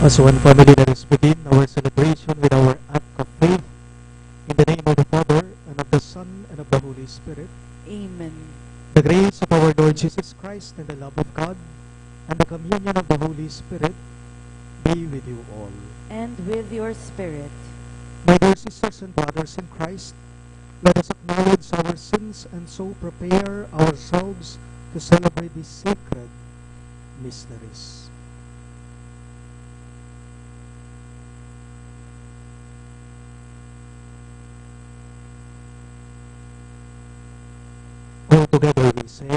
As one family, let us begin our celebration with our act of faith. In the name of the Father, and of the Son, and of the Holy Spirit. Amen. The grace of our Lord Jesus Christ, and the love of God, and the communion of the Holy Spirit be with you all. And with your spirit. My dear sisters and brothers in Christ, let us acknowledge our sins and so prepare ourselves to celebrate these sacred mysteries. All together we say,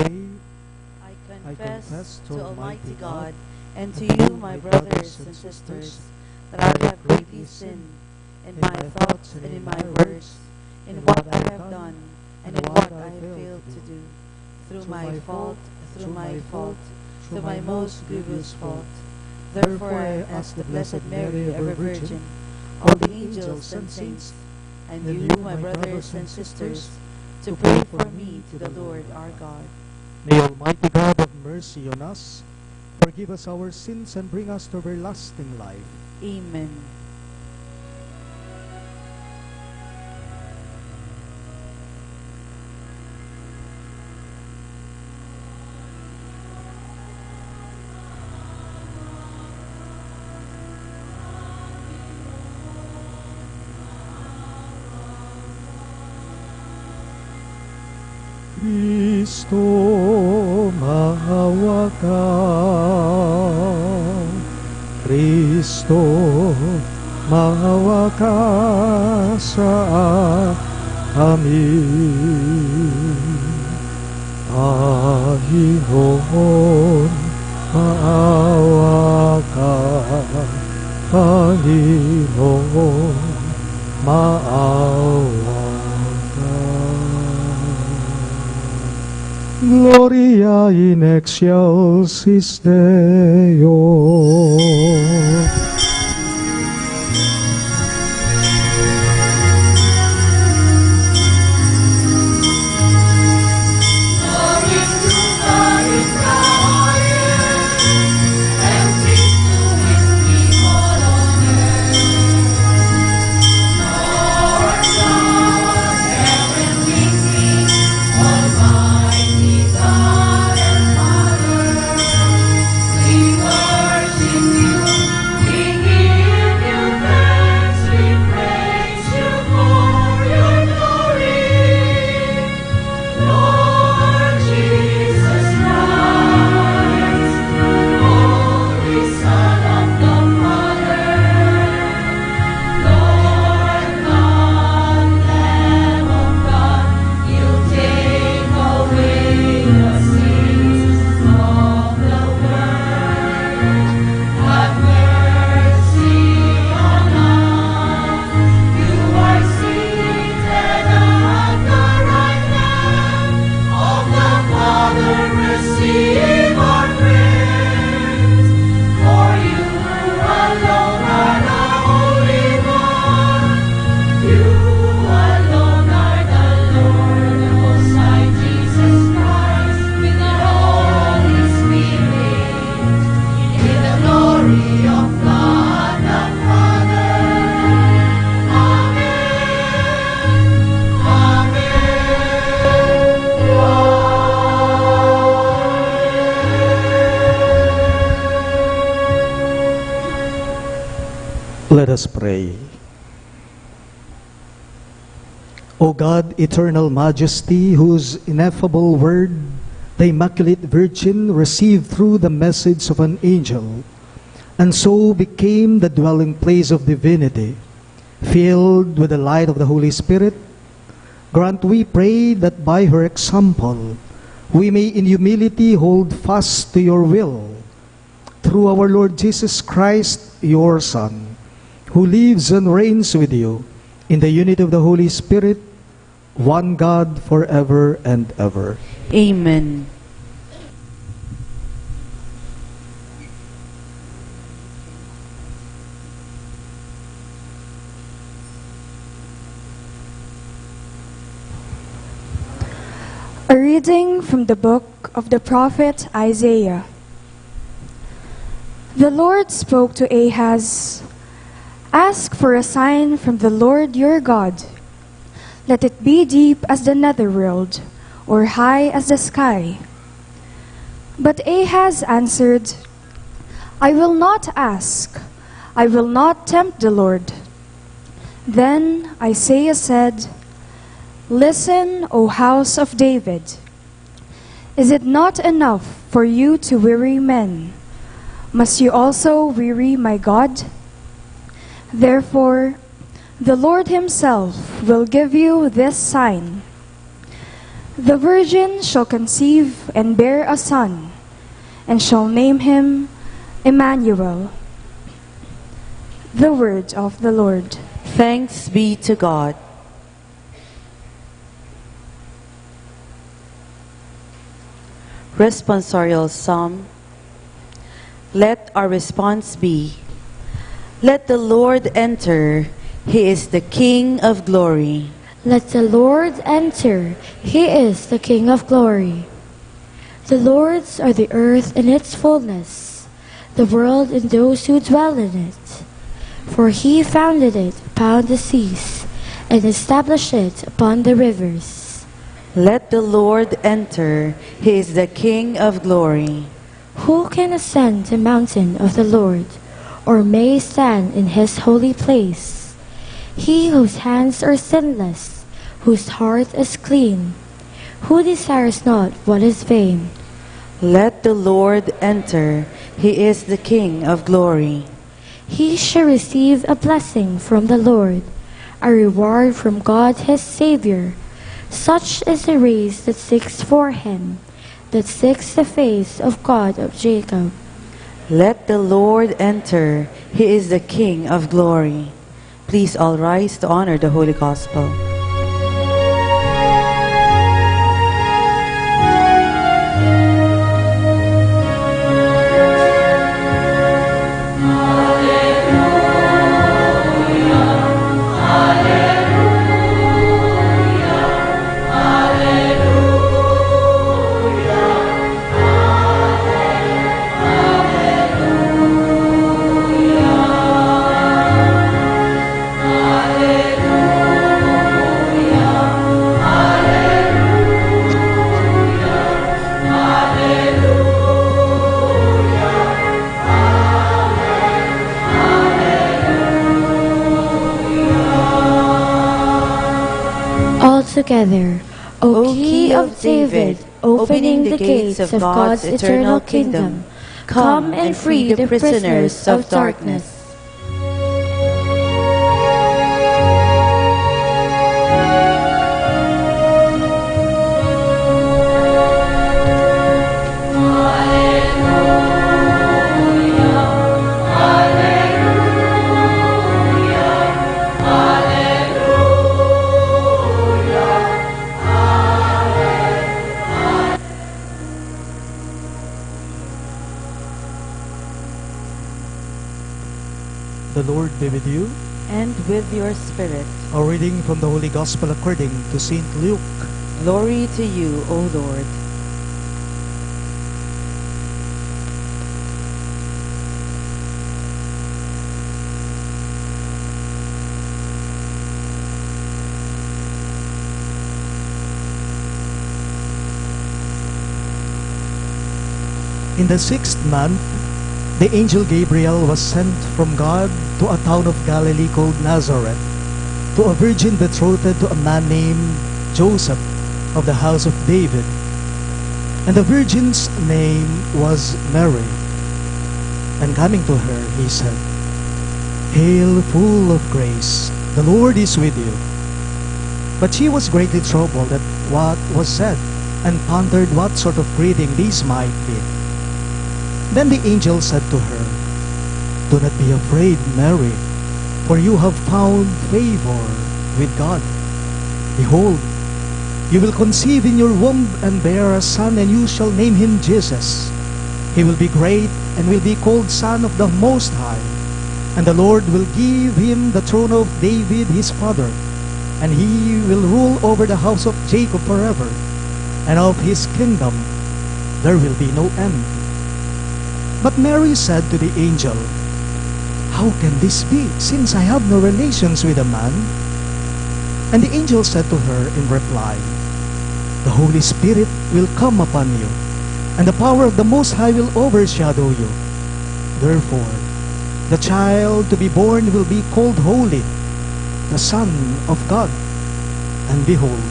I confess to Almighty God and to you, my brothers and sisters, that I have greatly sinned in my thoughts and in my words, in what I have done and in what I have failed to do, through my fault, through my most grievous fault. Therefore I ask the Blessed Mary, ever Virgin, all the angels and saints, and you, my brothers and sisters, to pray for me to the Lord our God. May Almighty God have mercy on us, forgive us our sins, and bring us to everlasting life. Amen. Kristo, maawa ka. Kristo, maawa ka sa amin. Panginoon, maawa ka. Panginoon, maawa. Gloria in excelsis Deo. Let us pray. O God, eternal majesty, whose ineffable word the Immaculate Virgin received through the message of an angel, and so became the dwelling place of divinity, filled with the light of the Holy Spirit, grant, we pray, that by her example we may in humility hold fast to your will, through our Lord Jesus Christ, your Son, who lives and reigns with you in the unity of the Holy Spirit, one God, forever and ever. Amen. A reading from the book of the prophet Isaiah. The Lord spoke to Ahaz, "Ask for a sign from the Lord your God. Let it be deep as the netherworld, or high as the sky." But Ahaz answered, "I will not ask. I will not tempt the Lord." Then Isaiah said, "Listen, O house of David. Is it not enough for you to weary men? Must you also weary my God? Therefore, the Lord himself will give you this sign. The virgin shall conceive and bear a son, and shall name him Emmanuel." The word of the Lord. Thanks be to God. Responsorial Psalm. Let our response be, "Let the Lord enter, He is the King of glory." Let the Lord enter, He is the King of glory. The Lord's are the earth and its fullness, the world and those who dwell in it. For He founded it upon the seas, and established it upon the rivers. Let the Lord enter, He is the King of glory. Who can ascend the mountain of the Lord, or may stand in His holy place? He whose hands are sinless, whose heart is clean, who desires not what is vain. Let the Lord enter, He is the King of glory. He shall receive a blessing from the Lord, a reward from God his Savior. Such is the race that seeks for Him, that seeks the face of God of Jacob. Let the Lord enter, He is the King of glory. Please all rise to honor the Holy Gospel. Together, O Key of David, opening the gates of God's eternal kingdom, come and free the prisoners of darkness. The Lord be with you. And with your spirit. A reading from the Holy Gospel according to St. Luke. Glory to you, O Lord. In the 6th month, the angel Gabriel was sent from God to a town of Galilee called Nazareth, to a virgin betrothed to a man named Joseph of the house of David. And the virgin's name was Mary. And coming to her, he said, "Hail, full of grace, the Lord is with you." But she was greatly troubled at what was said, and pondered what sort of greeting this might be. Then the angel said to her, "Do not be afraid, Mary, for you have found favor with God. Behold, you will conceive in your womb and bear a son, and you shall name him Jesus. He will be great and will be called Son of the Most High. And the Lord will give him the throne of David his father, and he will rule over the house of Jacob forever, and of his kingdom there will be no end." But Mary said to the angel, "How can this be, since I have no relations with a man?" And the angel said to her in reply, "The Holy Spirit will come upon you, and the power of the Most High will overshadow you. Therefore, the child to be born will be called Holy, the Son of God. And behold,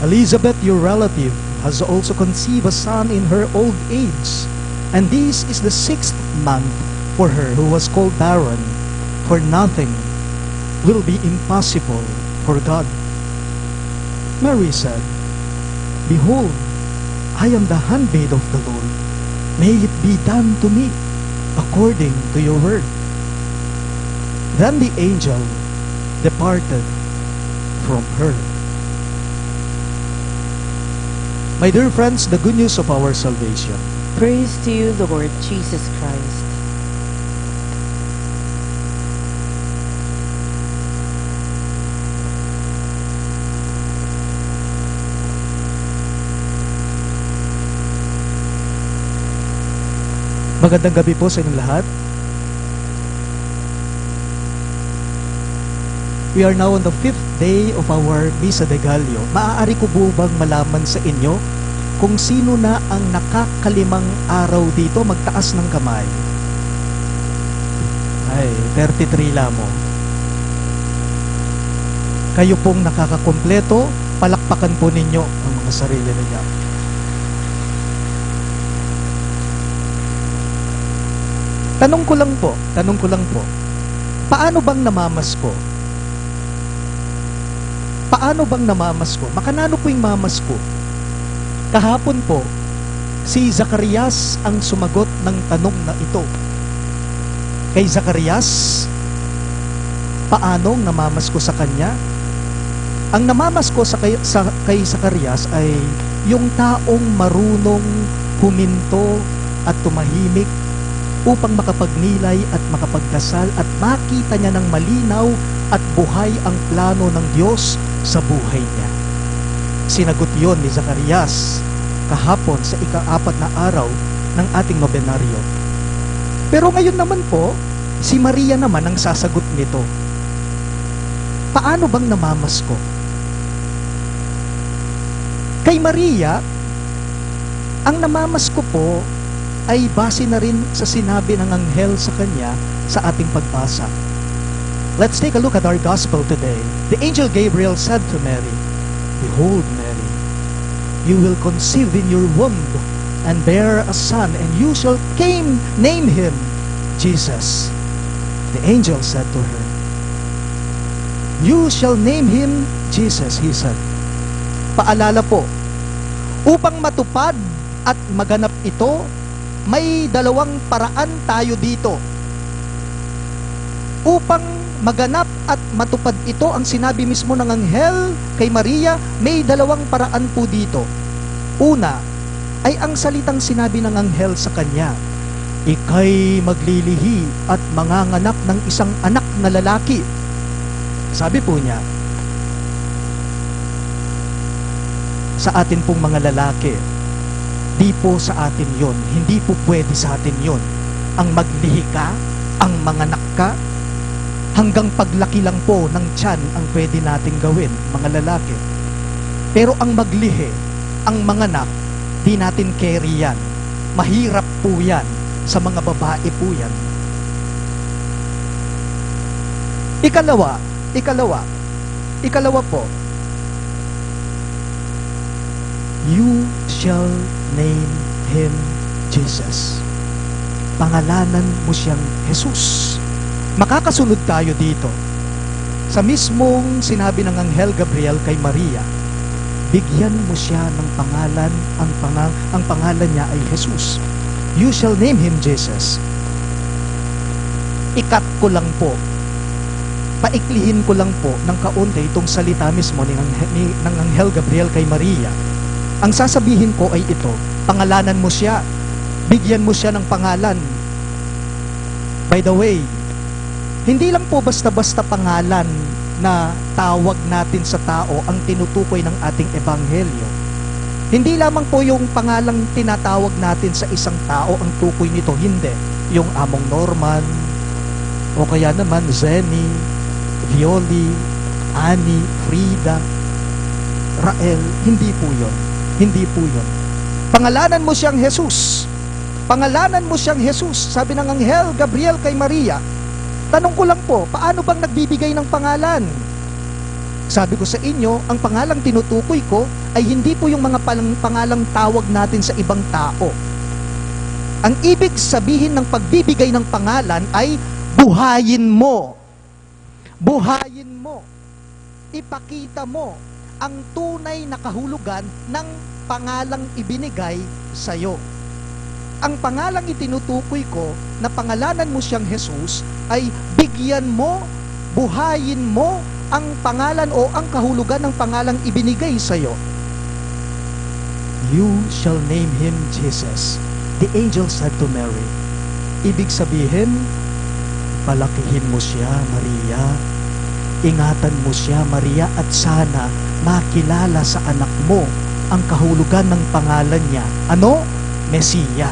Elizabeth, your relative, has also conceived a son in her old age, and this is the 6th month for her who was called barren, for nothing will be impossible for God." Mary said, "Behold, I am the handmaid of the Lord. May it be done to me according to your word." Then the angel departed from her. My dear friends, the good news of our salvation. Praise to you, Lord Jesus Christ. Magandang gabi po sa inyong lahat. We are now on the 5th day of our Misa de Gallo. Maaari ko po bang malaman sa inyo kung sino na ang nakakalimang araw dito? Magtaas ng kamay. Ay, 33 lamang. Kayo pong nakakakompleto, palakpakan po ninyo ang mga sarili ninyo. Tanong ko lang po, paano bang namamasko? Paano bang namamasko? Makanano po yung mamasko? Kahapon po, si Zacarias ang sumagot ng tanong na ito. Kay Zacarias, paano namamasko sa kanya? Ang namamasko kay Zacarias ay yung taong marunong huminto at tumahimik upang makapagnilay at makapagdasal at makita niya ng malinaw at buhay ang plano ng Diyos sa buhay niya. Sinagot yon ni Zacarias kahapon sa ika-4 na araw ng ating nobenaryo. Pero ngayon naman po, si Maria naman ang sasagot nito. Paano bang namamasko? Kay Maria, ang namamasko po ay base na rin sa sinabi ng anghel sa kanya sa ating pagbasa. Let's take a look at our gospel today. The angel Gabriel said to Mary, "Behold, Mary, you will conceive in your womb and bear a son, and you shall name him Jesus." The angel said to her, "You shall name him Jesus," he said. Paalala po, upang matupad at maganap ito, may dalawang paraan tayo dito. Upang maganap at matupad ito, ang sinabi mismo ng anghel kay Maria, may dalawang paraan po dito. Una, ay ang salitang sinabi ng anghel sa kanya, "Ika'y maglilihi at manganganak ng isang anak na lalaki." Sabi po niya, sa atin pong mga lalaki, di po sa atin yon, hindi po pwede sa atin yon. Ang maglihi ka, ang manganak ka, hanggang paglaki lang po ng tiyan ang pwede nating gawin, mga lalaki. Pero ang maglihi, ang manganak, di natin carry yan. Mahirap po yan, sa mga babae po yan. Ikalawa po, you shall name him Jesus. Pangalanan mo siyang Jesus. Makakasunod tayo dito. Sa mismong sinabi ng anghel Gabriel kay Maria, bigyan mo siya ng pangalan, ang pangalan niya ay Jesus. You shall name him Jesus. Ikat ko lang po, paiklihin ko lang po ng kaunti itong salita mismo ng anghel Gabriel kay Maria. Ang sasabihin ko ay ito, pangalanan mo siya, bigyan mo siya ng pangalan. By the way, hindi lang po basta-basta pangalan na tawag natin sa tao ang tinutukoy ng ating ebanghelyo. Hindi lamang po yung pangalang tinatawag natin sa isang tao ang tukoy nito, hindi. Yung Among Norman, o kaya naman Zenny, Violi, Annie, Frida, Rael, hindi po yun. Hindi po yun. Pangalanan mo siyang Jesus. Pangalanan mo siyang Jesus. Sabi ng Anghel Gabriel kay Maria, tanong ko lang po, paano bang nagbibigay ng pangalan? Sabi ko sa inyo, ang pangalang tinutukoy ko ay hindi po yung mga pangalang tawag natin sa ibang tao. Ang ibig sabihin ng pagbibigay ng pangalan ay buhayin mo. Buhayin mo. Ipakita mo ang tunay na kahulugan ng pangalang ibinigay sa iyo. Ang pangalang itinutukoy ko na pangalanan mo siyang Jesus ay bigyan mo, buhayin mo ang pangalan o ang kahulugan ng pangalang ibinigay sa iyo. You shall name him Jesus, the angel said to Mary. Ibig sabihin, palakihin mo siya, Maria. Ingatan mo siya, Maria, at sana makilala sa anak mo ang kahulugan ng pangalan niya. Ano? Mesiya,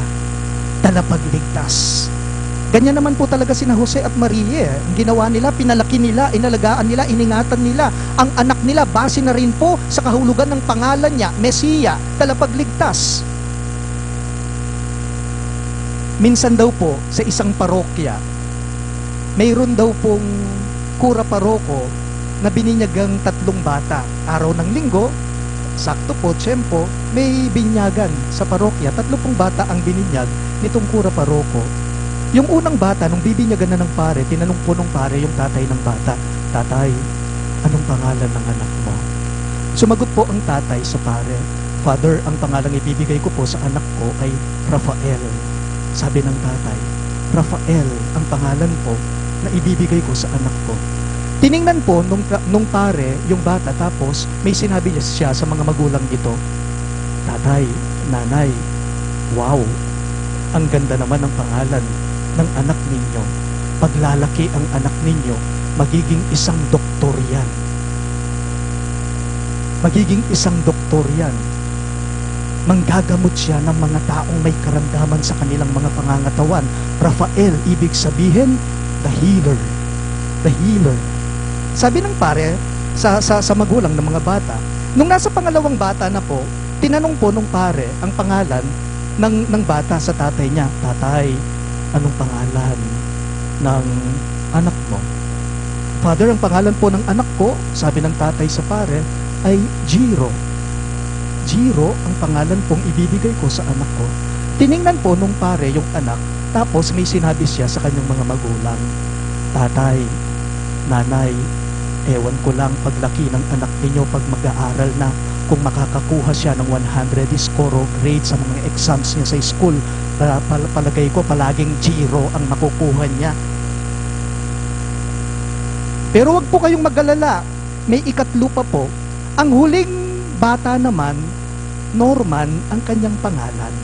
tagapagligtas. Ganyan naman po talaga sina Jose at Maria. Ang ginawa nila, pinalaki nila, inalagaan nila, iningatan nila. Ang anak nila, base na rin po sa kahulugan ng pangalan niya, Mesiya, tagapagligtas. Minsan daw po, sa isang parokya, mayroon daw pong kura paroko na bininyagang 3 bata. Araw ng linggo, sakto po, tiyempo, may binyagan sa parokya. 3 bata ang bininyag nitong kura paroko. Yung unang bata, nung bibinyagan na ng pare, tinanong po ng pare yung tatay ng bata, Tatay, anong pangalan ng anak mo? Sumagot po ang tatay sa pare, Father, ang pangalang ibibigay ko po sa anak ko ay Rafael. Sabi ng tatay, Rafael ang pangalan po na ibibigay ko sa anak ko. Tiningnan po nung pare yung bata, tapos may sinabi niya siya sa mga magulang nito, Tatay, Nanay, wow, ang ganda naman ng pangalan ng anak ninyo. Paglalaki ang anak ninyo, magiging isang doktor yan. Magiging isang doktor yan. Manggagamot siya ng mga taong may karamdaman sa kanilang mga pangangatawan. Rafael, ibig sabihin, the healer. The healer. Sabi ng pare sa magulang ng mga bata, nung nasa pangalawang bata na po, tinanong po nung pare ang pangalan ng bata sa tatay niya. Tatay, anong pangalan ng anak mo? Father, ang pangalan po ng anak ko, sabi ng tatay sa pare, ay Jiro. Jiro ang pangalan pong ibibigay ko sa anak ko. Tiningnan po nung pare yung anak, tapos may sinabi siya sa kanyang mga magulang, Tatay, Nanay, ewan ko lang paglaki ng anak ninyo pag mag-aaral na, kung makakakuha siya ng 100 score o grade sa mga exams niya sa school, palagay ko palaging zero ang makukuha niya. Pero wag po kayong mag-alala, may 3 pa po. Ang huling bata naman, Norman ang kanyang pangalan.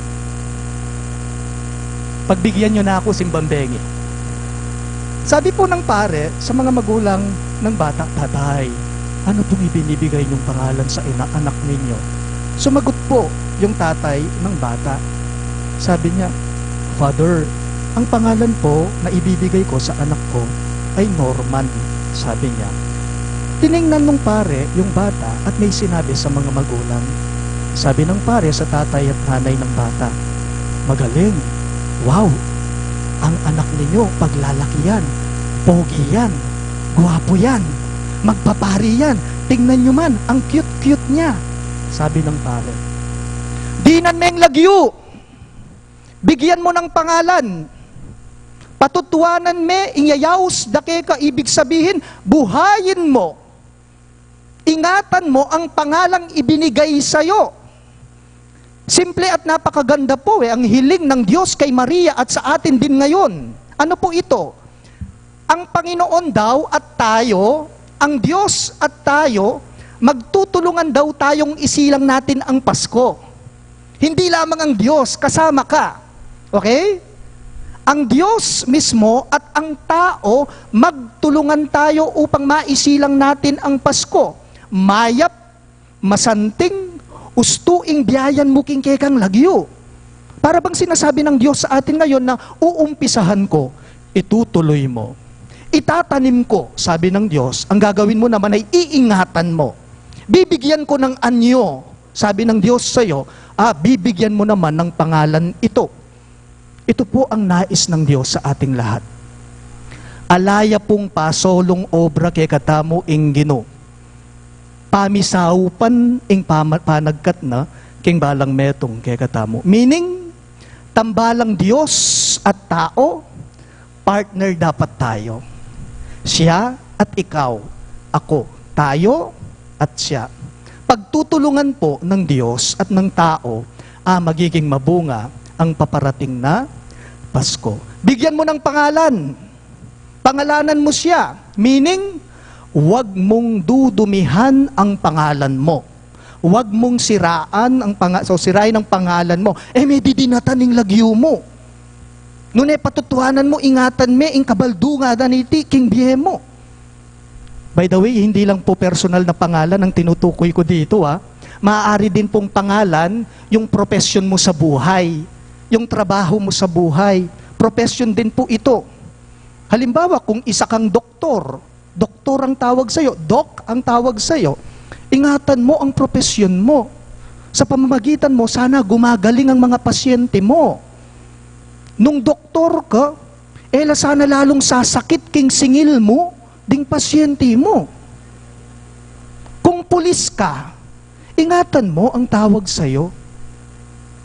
Pagbigyan nyo na ako, Simbang Gabi. Sabi po ng pare sa mga magulang ng bata, Tatay, ano pong ibinibigay niyong pangalan sa anak ninyo? Sumagot po yung tatay ng bata. Sabi niya, Father, ang pangalan po na ibibigay ko sa anak ko ay Norman, sabi niya. Tiningnan nung pare yung bata at may sinabi sa mga magulang. Sabi ng pare sa tatay at nanay ng bata, Magaling, wow, ang anak ninyo paglalaki yan, pogi yan, guwapo yan, magpapari yan. Tingnan nyo man, ang cute-cute niya. Sabi ng pare. Dinan meng lagyu. Bigyan mo ng pangalan. Patutuanan me, inyayaws, dake ka, ibig sabihin, buhayin mo. Ingatan mo ang pangalang ibinigay sa'yo. Simple at napakaganda po ang hiling ng Diyos kay Maria at sa atin din ngayon. Ano po ito? Ang Panginoon daw at tayo, ang Diyos at tayo, magtutulungan daw tayong isilang natin ang Pasko. Hindi lamang ang Diyos, kasama ka. Okay? Ang Diyos mismo at ang tao, magtulungan tayo upang maisilang natin ang Pasko. Mayap, masanting, Ustuing biyayan mo king kekang lagyo. Para bang sinasabi ng Diyos sa atin ngayon na uumpisahan ko, itutuloy mo. Itatanim ko, sabi ng Diyos, ang gagawin mo naman ay iingatan mo. Bibigyan ko ng anyo, sabi ng Diyos sa iyo, bibigyan mo naman ng pangalan ito. Ito po ang nais ng Diyos sa ating lahat. Alaya pong pasolong obra kay katamo ing Gino. Pamisaupan ing panagkat na king balang metong kay katamo. Meaning, tambalang Diyos at tao, partner dapat tayo. Siya at ikaw, ako, tayo at siya. Pagtutulungan po ng Diyos at ng tao, magiging mabunga ang paparating na Pasko. Bigyan mo ng pangalan. Pangalanan mo siya. Meaning, huwag mong dudumihan ang pangalan mo. Huwag mong siraan sirain ang pangalan mo. May didinataning lagyo mo. Nune patutuhanan mo, ingatan me, ing kabaldunga daniti, king biye mo. By the way, hindi lang po personal na pangalan ang tinutukoy ko dito. Maaari din pong pangalan, yung profession mo sa buhay, yung trabaho mo sa buhay. Profession din po ito. Halimbawa, kung isa kang doktor ang tawag sa'yo, doc ang tawag sa'yo, ingatan mo ang profesyon mo. Sa pamamagitan mo, sana gumagaling ang mga pasyente mo. Nung doktor ka, sana lalong sasakit king singil mo, ding pasyente mo. Kung pulis ka, ingatan mo ang tawag sa'yo.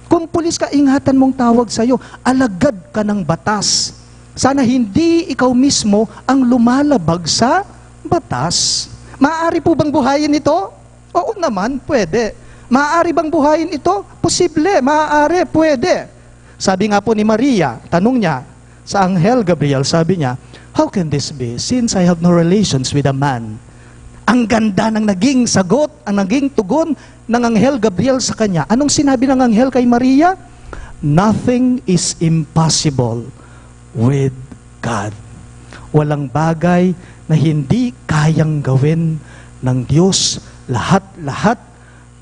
Kung pulis ka, ingatan mong tawag sa'yo. Alagad ka ng batas. Sana hindi ikaw mismo ang lumalabag sa batas. Maaari po bang buhayin ito? Oo naman, pwede. Maaari bang buhayin ito? Posible, maaari, pwede. Sabi nga po ni Maria, tanong niya sa Anghel Gabriel, sabi niya, how can this be since I have no relations with a man? Ang ganda ng naging sagot, ang naging tugon ng Anghel Gabriel sa kanya. Anong sinabi ng Anghel kay Maria? Nothing is impossible with God. Walang bagay na hindi kayang gawin ng Diyos. Lahat-lahat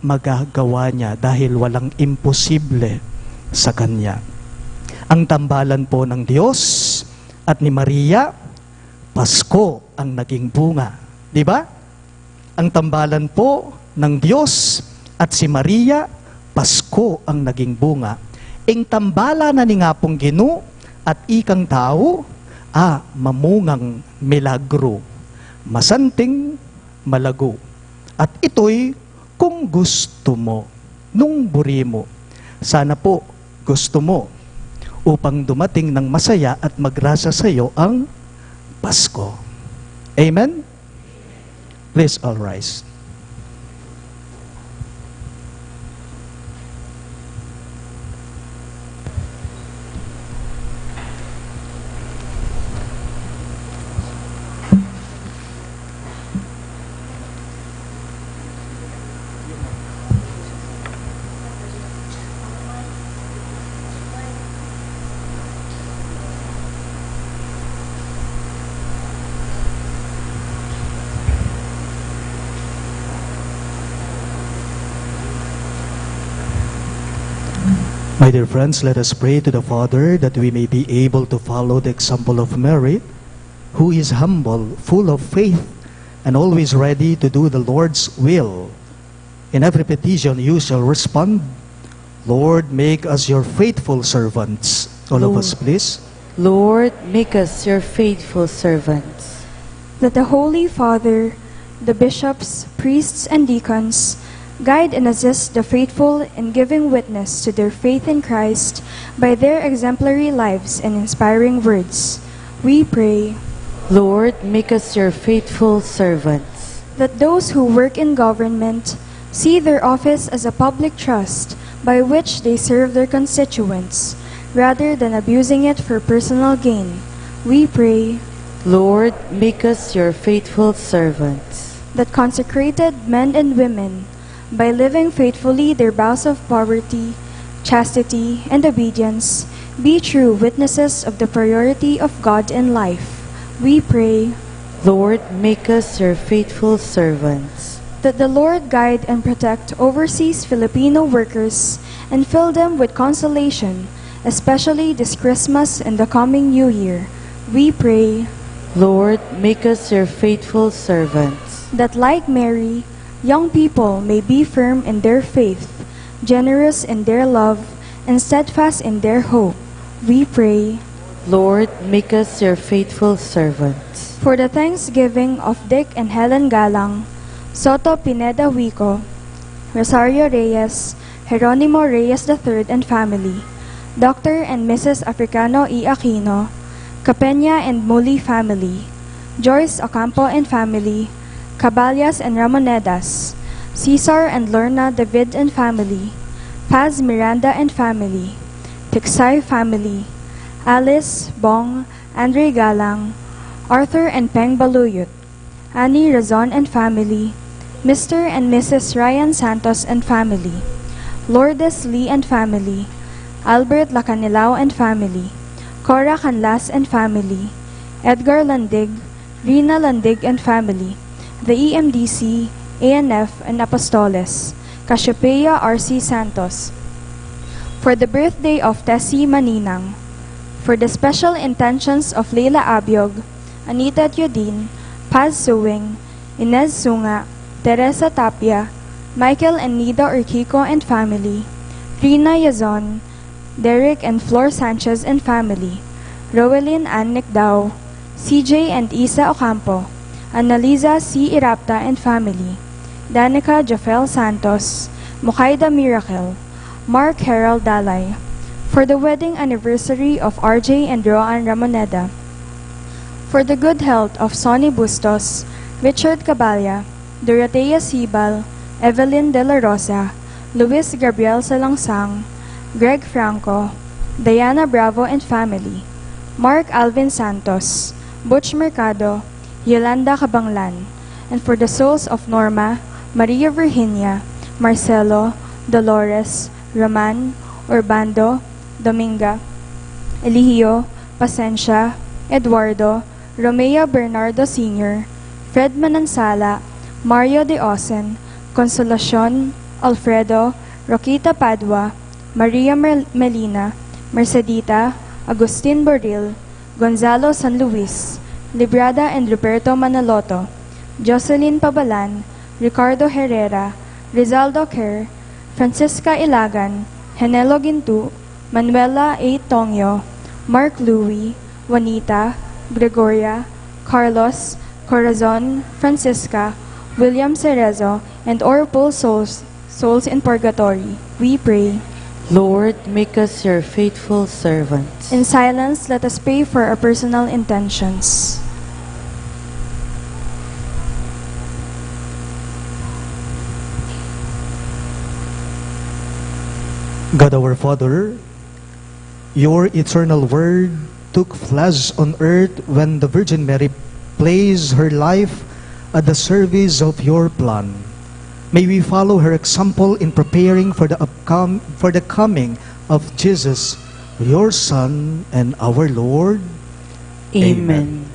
magagawa niya dahil walang imposible sa Kanya. Ang tambalan po ng Diyos at ni Maria, Pasko ang naging bunga. Di ba? Ang tambalan po ng Diyos at si Maria, Pasko ang naging bunga. Ing tambala na ni nga pong Gino at ikang tao, mamungang milagro, masanting malago. At ito'y kung gusto mo, nung buri mo. Sana po gusto mo upang dumating ng masaya at magrasa sa iyo ang Pasko. Amen? Please all rise. My dear friends, let us pray to the Father that we may be able to follow the example of Mary, who is humble, full of faith, and always ready to do the Lord's will. In every petition you shall respond, Lord, make us your faithful servants. All of us, please. Lord, make us your faithful servants. That the Holy Father, the bishops, priests, and deacons guide and assist the faithful in giving witness to their faith in Christ by their exemplary lives and inspiring words. We pray, Lord, make us your faithful servants. that those who work in government see their office as a public trust by which they serve their constituents, rather than abusing it for personal gain. We pray, Lord, make us your faithful servants. that consecrated men and women, by living faithfully their vows of poverty, chastity, and obedience, be true witnesses of the priority of God in life. We pray, Lord, make us your faithful servants. that the Lord guide and protect overseas Filipino workers and fill them with consolation, especially this Christmas and the coming New Year. We pray Lord, make us your faithful servants. that, like Mary, young people may be firm in their faith, generous in their love, and steadfast in their hope. We pray Lord, make us your faithful servants. for the thanksgiving of Dick and Helen Galang, Soto Pineda Wico, Rosario Reyes, Jeronimo Reyes III and family, Dr. and Mrs. Africano E. Aquino, Capena and Muli family, Joyce Ocampo and family, Caballas and Ramonedas, Cesar and Lorna David and family, Paz Miranda and family, Tiksay family, Alice, Bong, Andre Galang, Arthur and Peng Baluyot, Annie Razon and family, Mr. and Mrs. Ryan Santos and family, Lourdes Lee and family, Albert Lacanilao and family, Cora Canlas and family, Edgar Landig, Rina Landig and family, the EMDC, ANF and Apostoles, Cassiopeia R.C. Santos, for the birthday of Tessie Maninang, for the special intentions of Leila Abiog, Anita Teodin, Paz Suwing, Inez Sunga, Teresa Tapia, Michael and Nida Urquico and family, Rina Yazon, Derek and Flor Sanchez and family, Rowelyn Ann Nicdao, CJ and Isa Ocampo, Annalisa C. Irapta and family, Danica Jafel Santos, Mukaida Miracle, Mark Harold Dalay, for the wedding anniversary of RJ and Roan Ramoneda, for the good health of Sonny Bustos, Richard Caballa, Dorotea Sibal, Evelyn De La Rosa, Luis Gabriel Salangsang, Greg Franco, Diana Bravo and family, Mark Alvin Santos, Butch Mercado, Yolanda Cabanglan, and for the souls of Norma, Maria Virginia, Marcelo, Dolores, Roman, Urbando, Dominga, Eligio, Pasencia, Eduardo, Romeo Bernardo Sr., Fred Manansala, Mario De Osen, Consolacion, Alfredo, Roquita Padua, Maria Melina, Mercedita, Agustin Boril, Gonzalo San Luis, Librada and Roberto Manaloto, Jocelyn Pabalan, Ricardo Herrera, Rizaldo Kerr, Francisca Ilagan, Henelo Gintu, Manuela A. Tongyo, Mark Louie, Juanita, Gregoria, Carlos, Corazon, Francisca, William Cerezo, and Orpol souls in purgatory. We pray. Lord, make us your faithful servants. In silence, let us pray for our personal intentions. God our Father, your eternal word took flesh on earth when the Virgin Mary placed her life at the service of your plan. May we follow her example in preparing for the coming of Jesus, your Son and our Lord. Amen.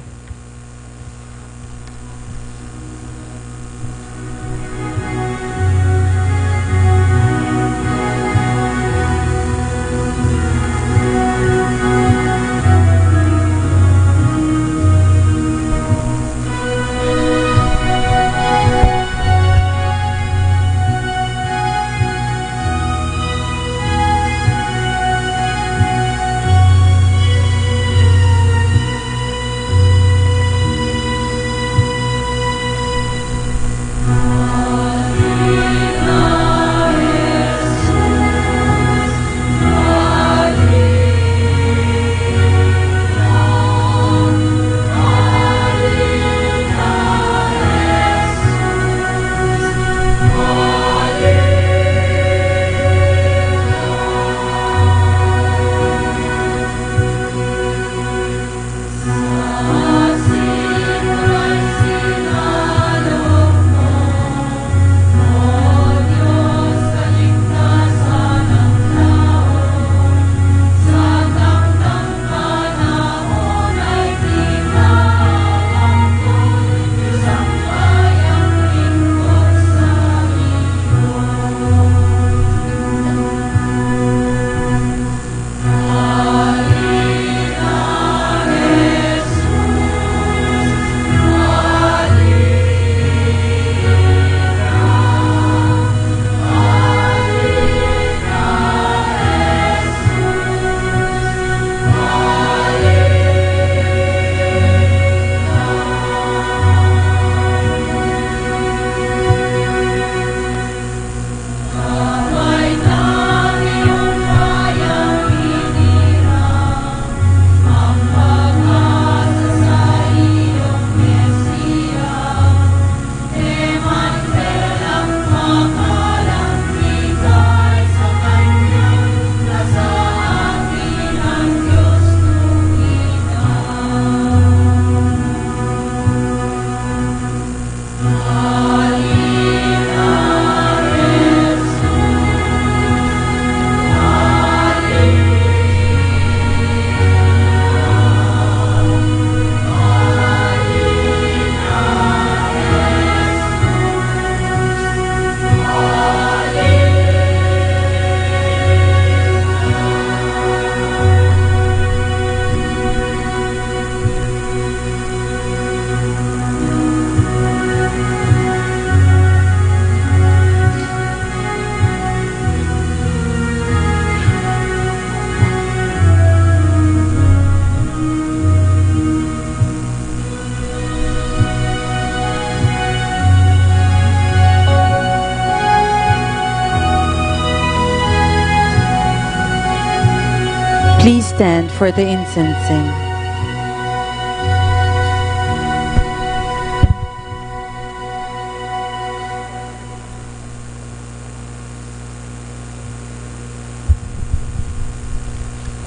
stand for the incensing.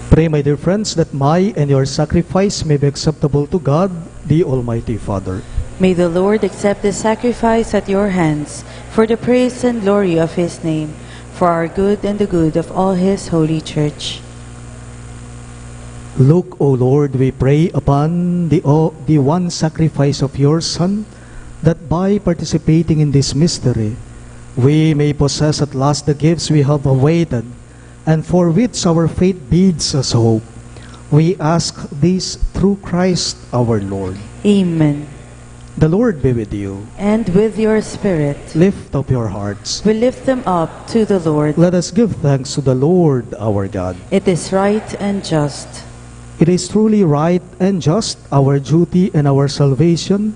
Pray, my dear friends, that my and your sacrifice may be acceptable to God, the Almighty Father. May the Lord accept the sacrifice at your hands for the praise and glory of his name, for our good and the good of all his holy church. Look, O Lord, we pray upon the one sacrifice of your Son, that by participating in this mystery, we may possess at last the gifts we have awaited, and for which our faith bids us hope. We ask this through Christ our Lord. Amen. The Lord be with you. And with your spirit. Lift up your hearts. We lift them up to the Lord. Let us give thanks to the Lord our God. It is right and just. It is truly right and just, our duty and our salvation,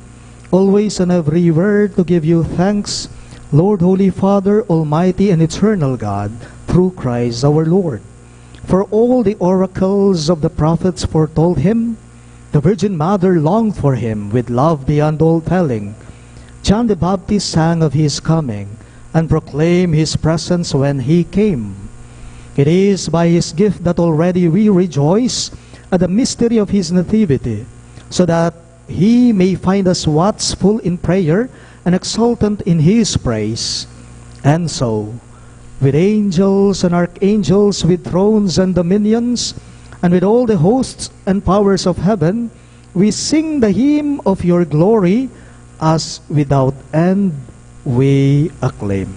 always and everywhere to give you thanks, Lord, Holy Father, Almighty and Eternal God, through Christ our Lord. For all the oracles of the prophets foretold him, the Virgin Mother longed for him with love beyond all telling. John the Baptist sang of his coming and proclaimed his presence when he came. It is by his gift that already we rejoice at the mystery of his nativity, so that he may find us watchful in prayer and exultant in his praise. And so, with angels and archangels, with thrones and dominions, and with all the hosts and powers of heaven, we sing the hymn of your glory, as without end we acclaim.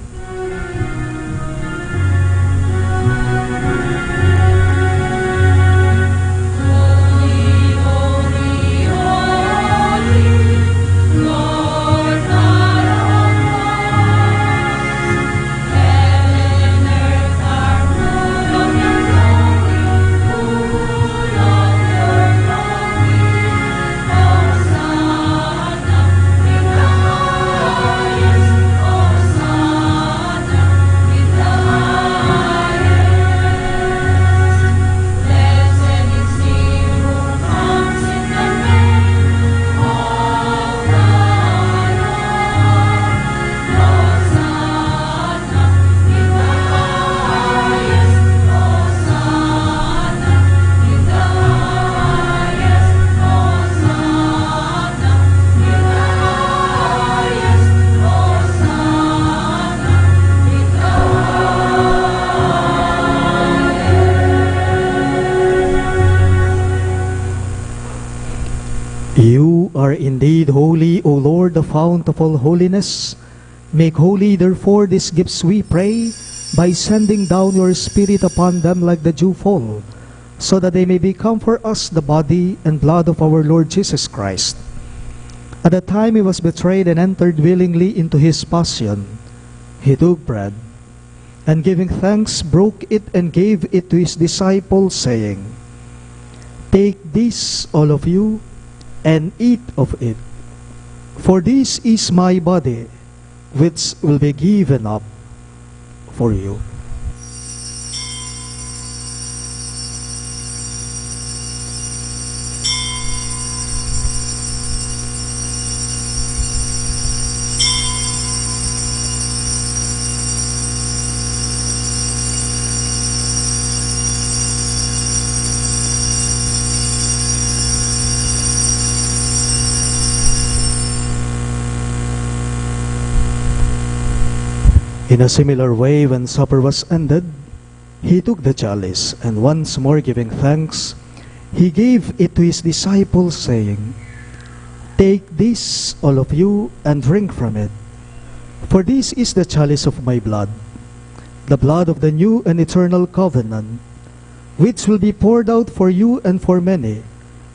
You are indeed holy, O Lord, the fount of all holiness. Make holy, therefore, these gifts, we pray, by sending down your Spirit upon them like the dewfall, so that they may become for us the body and blood of our Lord Jesus Christ. At the time he was betrayed and entered willingly into his passion, he took bread, and giving thanks, broke it and gave it to his disciples, saying, "Take this, all of you, and eat of it. For this is my body, which will be given up for you." In a similar way, when supper was ended, he took the chalice, and once more giving thanks, he gave it to his disciples, saying, "Take this, all of you, and drink from it. For this is the chalice of my blood, the blood of the new and eternal covenant, which will be poured out for you and for many,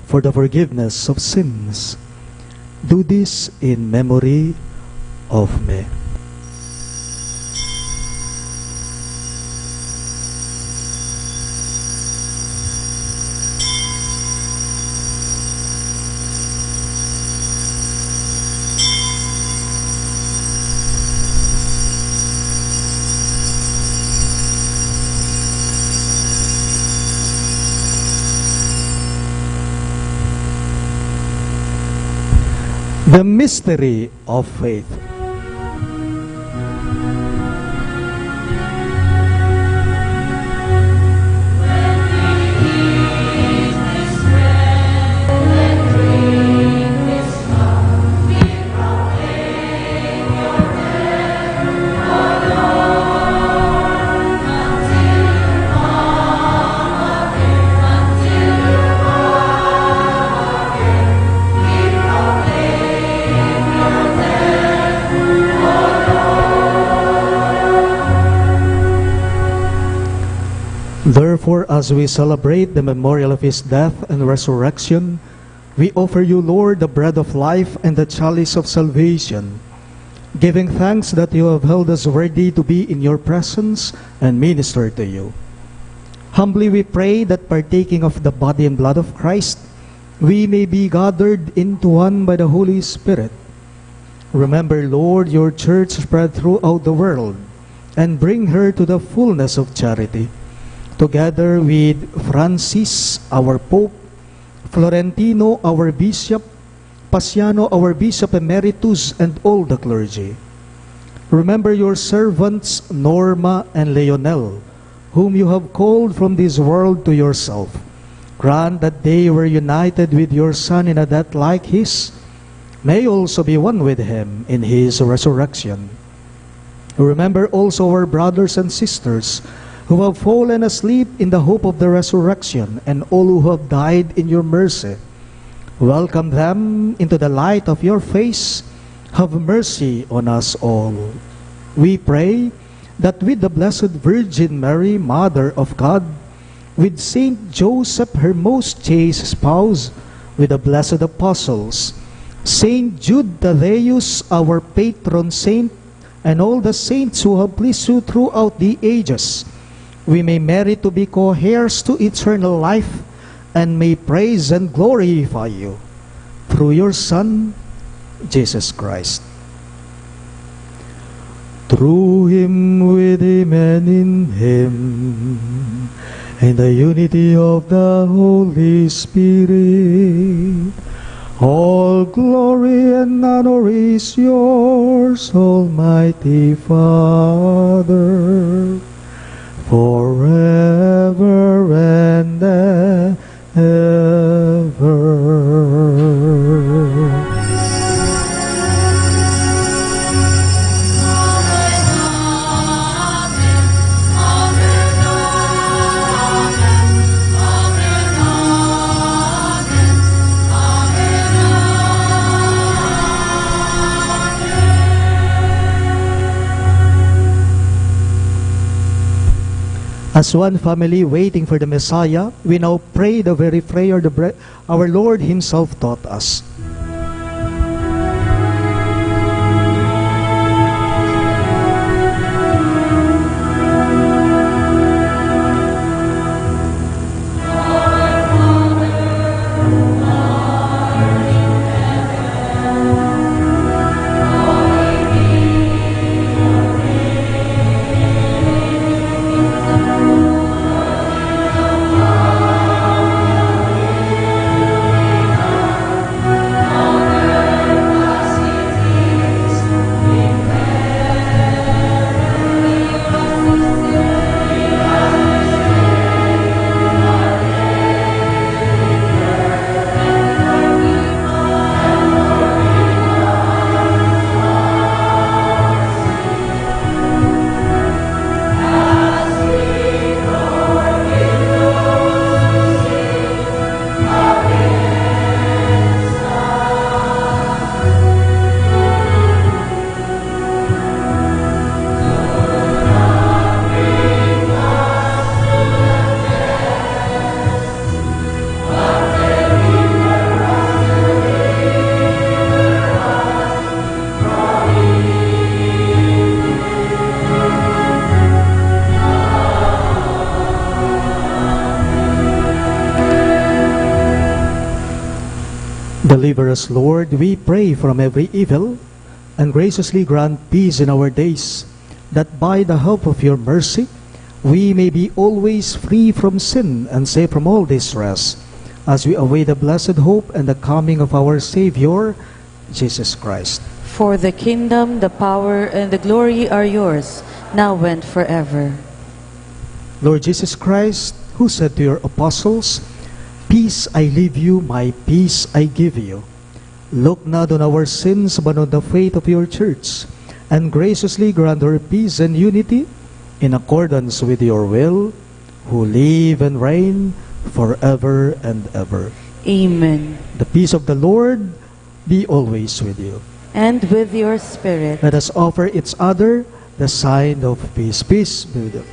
for the forgiveness of sins. Do this in memory of me." The mystery of faith. Therefore, as we celebrate the memorial of his death and resurrection, we offer you, Lord, the bread of life and the chalice of salvation, giving thanks that you have held us worthy to be in your presence and minister to you. Humbly we pray that partaking of the body and blood of Christ, we may be gathered into one by the Holy Spirit. Remember, Lord, your church spread throughout the world, and bring her to the fullness of charity. Together with Francis, our Pope, Florentino, our Bishop, Pasiano, our Bishop Emeritus, and all the clergy. Remember your servants, Norma and Leonel, whom you have called from this world to yourself. Grant that they were united with your Son in a death like his, may also be one with him in his resurrection. Remember also our brothers and sisters, who have fallen asleep in the hope of the resurrection, and all who have died in your mercy. Welcome them into the light of your face. Have mercy on us all. We pray that with the Blessed Virgin Mary, Mother of God, with Saint Joseph, her most chaste spouse, with the blessed apostles, Saint Jude Thaddeus, our patron saint, and all the saints who have pleased you throughout the ages, we may merit to be co-heirs to eternal life, and may praise and glorify you through your Son, Jesus Christ. Through him, with him, and in him, in the unity of the Holy Spirit, all glory and honor is yours, Almighty Father, forever and ever. As one family waiting for the Messiah, we now pray the very prayer our Lord himself taught us. Deliver us, Lord, we pray, from every evil, and graciously grant peace in our days, that by the help of your mercy, we may be always free from sin and safe from all distress, as we await the blessed hope and the coming of our Savior, Jesus Christ. For the kingdom, the power, and the glory are yours, now and forever. Lord Jesus Christ, who said to your apostles, "Peace I leave you, my peace I give you," look not on our sins, but on the faith of your church, and graciously grant her peace and unity in accordance with your will, who live and reign forever and ever. Amen. The peace of the Lord be always with you. And with your spirit. Let us offer each other the sign of peace. Peace be with you.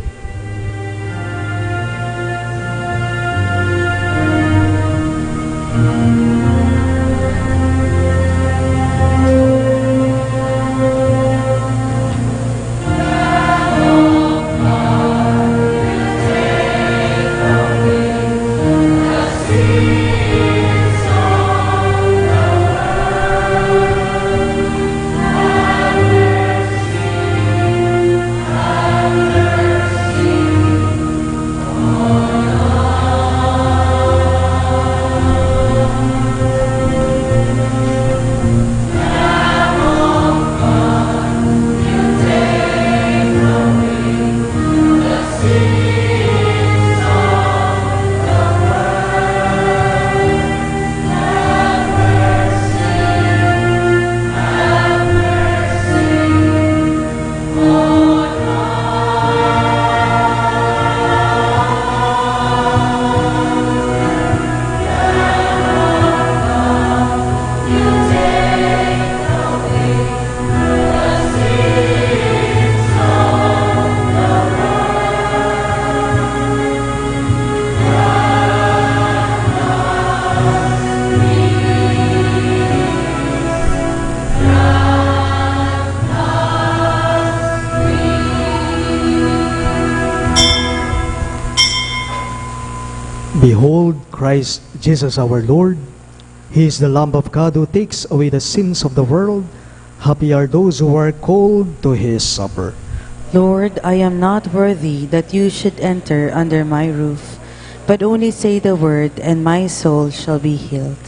Behold Christ Jesus our Lord. He is the Lamb of God who takes away the sins of the world. Happy are those who are called to his supper. Lord, I am not worthy that you should enter under my roof, but only say the word, and my soul shall be healed.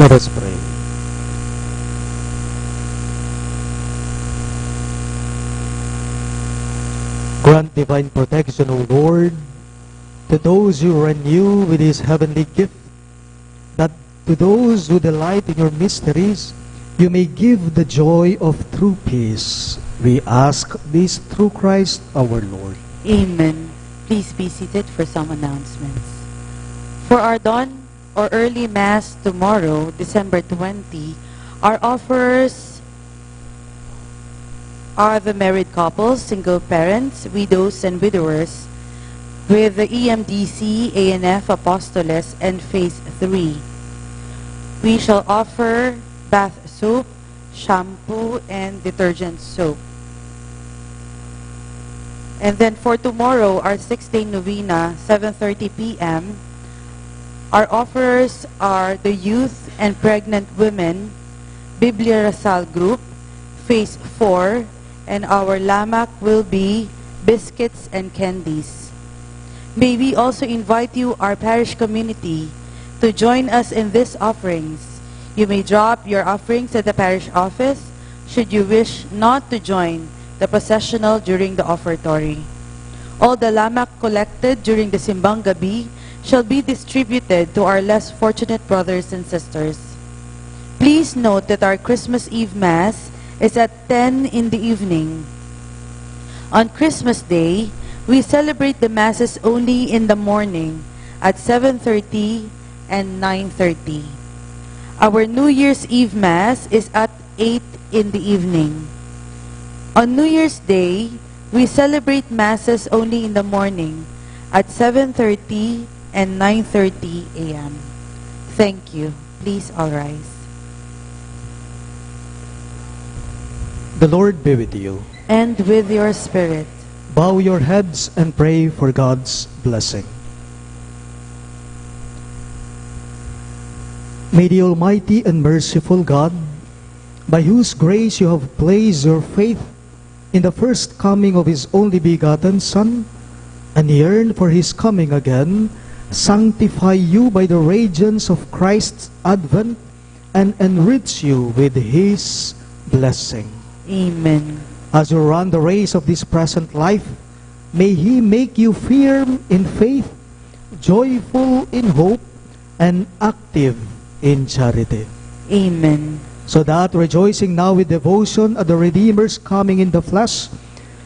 Let us pray. Grant divine protection, O Lord, to those you renew with His heavenly gift, that to those who delight in your mysteries, you may give the joy of true peace. We ask this through Christ our Lord. Amen. Please be seated for some announcements. For our dawn or early Mass tomorrow, December 20, our offerers are the married couples, single parents, widows, and widowers, with the EMDC, ANF, Apostoles, and Phase 3. We shall offer bath soap, shampoo, and detergent soap. And then for tomorrow, our 6-day novena, 7:30 p.m., our offerers are the youth and pregnant women, Biblia Rasal Group, Phase 4, and our lamak will be biscuits and candies. May we also invite you, our parish community, to join us in these offerings. You may drop your offerings at the parish office should you wish not to join the processional during the offertory. All the lamak collected during the Simbang Gabi shall be distributed to our less fortunate brothers and sisters. Please note that our Christmas Eve Mass is at 10 in the evening. On Christmas Day, we celebrate the Masses only in the morning at 7:30 and 9:30. Our New Year's Eve Mass is at 8 in the evening. On New Year's Day, we celebrate Masses only in the morning at 7:30 and 9:30 a.m. Thank you. Please all rise. The Lord be with you. And with your spirit. Bow your heads and pray for God's blessing. May the Almighty and merciful God, by whose grace you have placed your faith in the first coming of His only begotten Son, and yearn for His coming again, sanctify you by the radiance of Christ's advent, and enrich you with His blessing. Amen. As you run the race of this present life, may He make you firm in faith, joyful in hope, and active in charity. Amen. So that, rejoicing now with devotion at the Redeemer's coming in the flesh,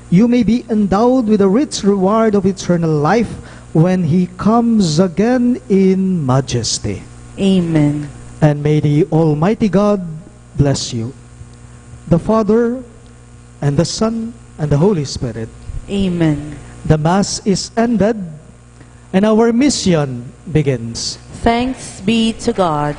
you may be endowed with a rich reward of eternal life when He comes again in majesty. Amen. And may the Almighty God bless you, the Father, and the Son, and the Holy Spirit. Amen. The Mass is ended, and our mission begins. Thanks be to God.